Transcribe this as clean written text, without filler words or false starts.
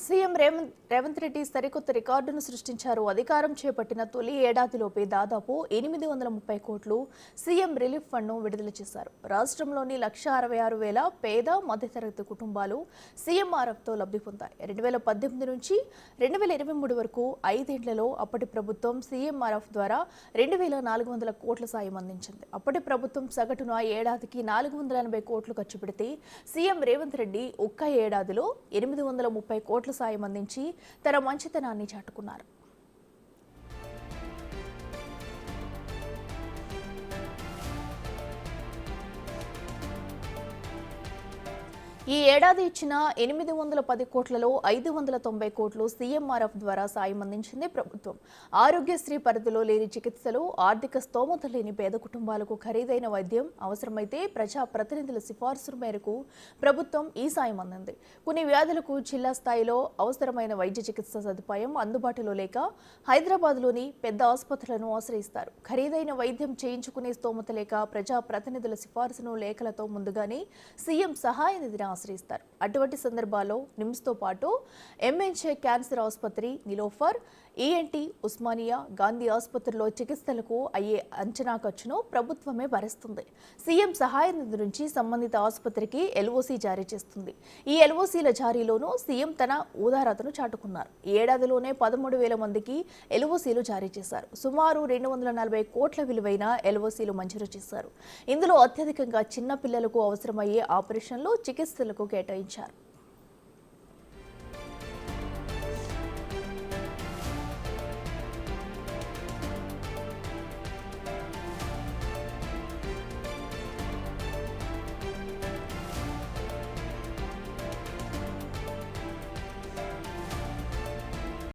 CM Revanth Reddy సరికొత్త రికార్డును సృష్టించారు. అధికారం చేపట్టిన తొలి ఏడాదిలోపే దాదాపు 830 కోట్లు సీఎం రిలీఫ్ ఫండ్ను విడుదల చేశారు. రాష్ట్రంలోని 1,66,000 పేద మధ్యతరగతి కుటుంబాలు సీఎంఆర్ఎఫ్తో లబ్ధి పొందాయి. 2018 నుంచి 2023 వరకు 5 ఏళ్లలో అప్పటి ప్రభుత్వం సీఎంఆర్ఎఫ్ ద్వారా 2,400 కోట్ల సాయం అందించింది. అప్పటి ప్రభుత్వం సగటున ఏడాదికి 480 కోట్లు ఖర్చు పెడితే సీఎం రేవంత్ రెడ్డి ఒక్క ఏడాదిలో 830 కోట్ల సాయం అందించి తన మంచితనాన్ని చాటుకున్నారు. ఈ ఏడాది ఇచ్చిన 810 కోట్లలో 590 కోట్లు సీఎంఆర్ఎఫ్ ద్వారా సాయం అందించింది ప్రభుత్వం. ఆరోగ్యశ్రీ పరిధిలో లేని చికిత్సలు, ఆర్థిక స్తోమత లేని పేద కుటుంబాలకు ఖరీదైన వైద్యం అవసరమైతే ప్రజా ప్రతినిధుల సిఫార్సు మేరకు ప్రభుత్వం ఈ సాయం అందింది. కొన్ని వ్యాధులకు జిల్లా స్థాయిలో అవసరమైన వైద్య చికిత్స సదుపాయం అందుబాటులో లేక హైదరాబాద్లోని పెద్ద ఆసుపత్రులను ఆశ్రయిస్తారు. ఖరీదైన వైద్యం చేయించుకునే స్తోమత లేక ప్రజా ప్రతినిధుల సిఫార్సును లేఖలతో ముందుగానే సీఎం సహాయ నిధిని ఆశ్రయిస్తారు. అటువంటి సందర్భాల్లో నిమ్స్తో పాటు ఎంఎన్జే క్యాన్సర్ ఆసుపత్రి, నిలోఫర్, ఈఎన్టీ, ఉస్మానియా, గాంధీ ఆసుపత్రుల్లో చికిత్సలకు అయ్యే అంచనా ఖర్చును ప్రభుత్వమే భరిస్తుంది. సీఎం సహాయ నిధి నుంచి సంబంధిత ఆసుపత్రికి ఎల్ఓసీ జారీ చేస్తుంది. ఈ ఎల్ఓసీల జారీలోనూ సీఎం తన ఉదారతను చాటుకున్నారు. ఈ ఏడాదిలోనే 13,000 మందికి ఎల్ఓసీలు జారీ చేశారు. సుమారు 240 కోట్ల విలువైన ఎల్ఓసీలు మంజూరు చేశారు. ఇందులో అత్యధికంగా చిన్న పిల్లలకు అవసరమయ్యే ఆపరేషన్లు, చికిత్సలకు కేటాయించారు.